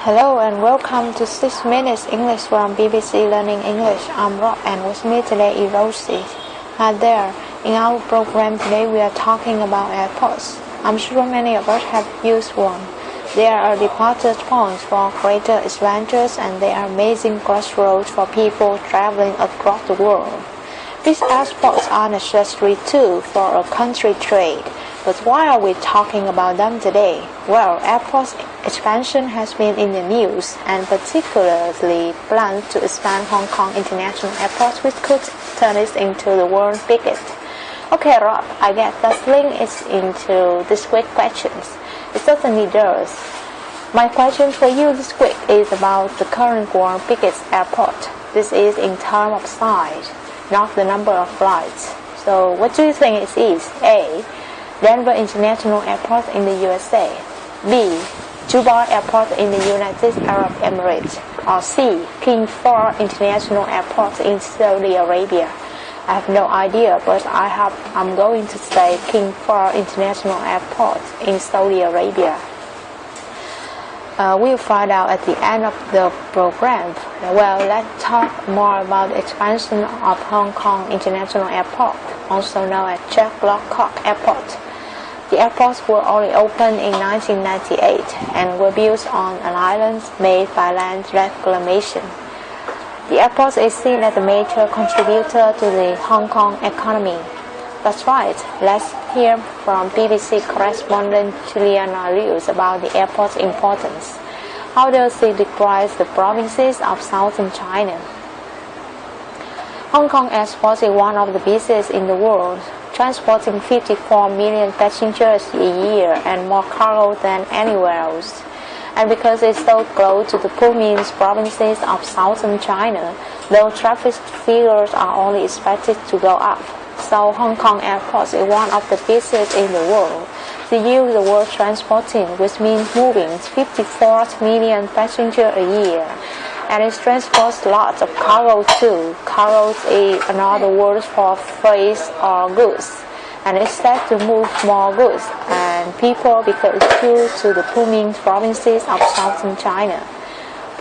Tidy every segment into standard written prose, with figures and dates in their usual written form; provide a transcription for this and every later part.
Hello and welcome to 6 Minutes English from BBC Learning English. I'm Rob and with me today is Rosie. Hi there. In our program today we are talking about airports. I'm sure many of us have used one. They are a departure points for greater adventures and they are amazing crossroads for people traveling across the world. These airports are necessary too for a country trade. But why are we talking about them today? Well, airport expansion has been in the news, and particularly plans to expand Hong Kong International Airport, which could turn it into the world's biggest. Okay, Rob, I guess that link is into this week's questions. It certainly does. My question for you this week is about the current world's biggest airport. This is in terms of size, not the number of flights. So, what do you think it is? A. Denver International Airport in the USA. B. Dubai Airport in the United Arab Emirates. Or C. King Fahd International Airport in Saudi Arabia. I have no idea, but I'm going to say King Fahd International Airport in Saudi Arabia. We'll find out at the end of the program. Well, let's talk more about the expansion of Hong Kong International Airport, also known as Jack Lockock Airport. The airports were only opened in 1998 and were built on an island made by land reclamation. The airport is seen as a major contributor to the Hong Kong economy. That's right, let's hear from BBC correspondent Juliana Liu about the airport's importance. How does it comprise the provinces of southern China? Hong Kong Airport is one of the busiest in the world, transporting 54 million passengers a year and more cargo than anywhere else. And because it's so close to the prominent provinces of southern China, though traffic figures are only expected to go up. So Hong Kong Airport is one of the busiest in the world. They use the word transporting, which means moving 54 million passengers a year. And it transports lots of cargo too. Cargo is another word for freight or goods. And it's said to move more goods and people because it's due to the booming provinces of southern China.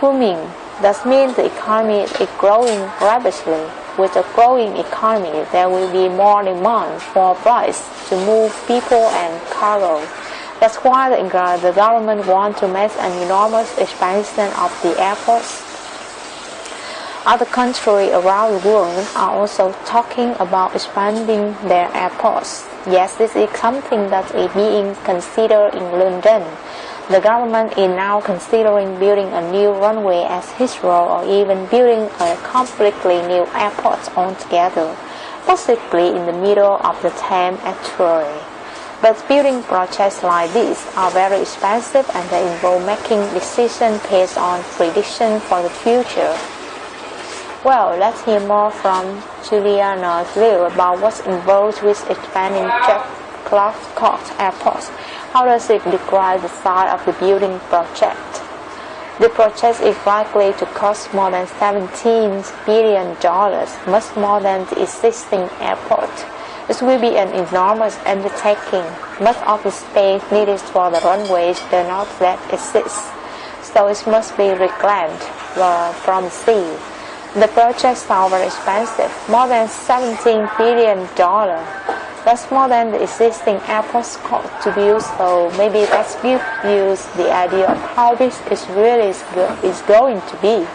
Booming does mean the economy is growing rapidly. With a growing economy, there will be more demand for flights to move people and cargo. That's why the government wants to make an enormous expansion of the airports. Other countries around the world are also talking about expanding their airports. Yes, this is something that is being considered in London. The government is now considering building a new runway at Heathrow or even building a completely new airport altogether, possibly in the middle of the Thames estuary. But building projects like these are very expensive and they involve making decisions based on predictions for the future. Well, let's hear more from Juliana Liu about what's involved with expanding Jack Lockock Airport. How does it describe the size of the building project? The project is likely to cost more than $17 billion, much more than the existing airport. This will be an enormous undertaking. Much of the space needed for the runways does not yet exist, so it must be reclaimed from the sea. The project sounds very expensive, more than $17 billion. That's more than the existing airports cost to build, so maybe let's give you the idea of how this is going to be.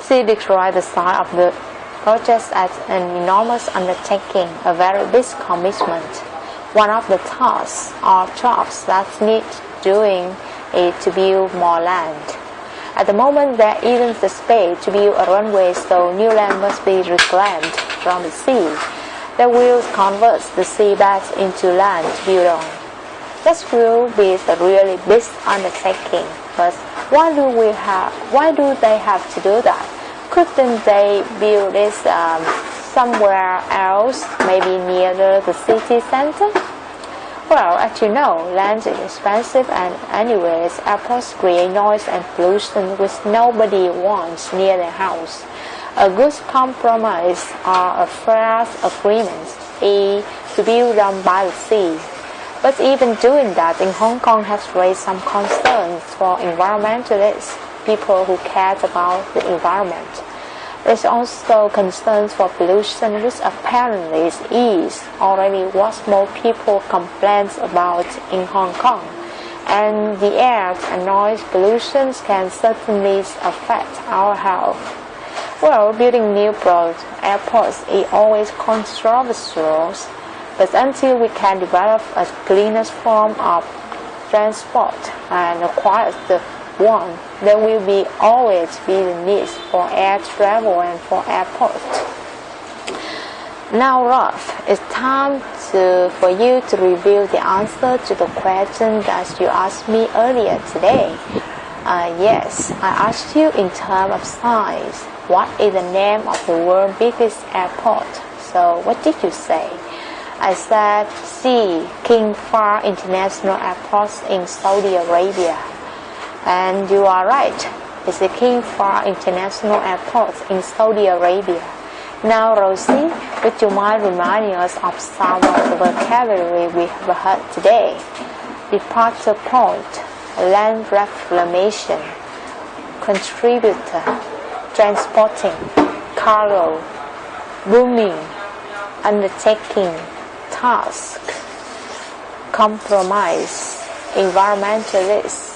She described the size of the project as an enormous undertaking, a very big commitment. One of the tasks or jobs that need doing is to build more land. At the moment, there isn't the space to build a runway, so new land must be reclaimed from the sea. They will convert the seabed into land to build on. This will be a really big undertaking. But why do they have to do that? Couldn't they build this somewhere else, maybe near the city center? Well, as you know, land is expensive and anyways, airports create noise and pollution which nobody wants near their house. A good compromise or a fair agreement is to build them by the sea. But even doing that in Hong Kong has raised some concerns for environmentalists, people who care about the environment. There's also concerns for pollution, which apparently is already what most people complain about in Hong Kong. And the air and noise pollution can certainly affect our health. Well, building new airports is always controversial, but until we can develop a cleaner form of transport and acquire the one, there will always be the need for air travel and for airports. Now, Rolf, it's time for you to reveal the answer to the question that you asked me earlier today. Yes, I asked you in terms of size, what is the name of the world's biggest airport? So, what did you say? I said, King Fahd International Airport in Saudi Arabia. And you are right, it's the King Fahd International Airport in Saudi Arabia. Now, Rosie, would you mind reminding us of some of the vocabulary we have heard today? Departure point, land reclamation, contributor, transporting, cargo, booming, undertaking, task, compromise, environmentalist,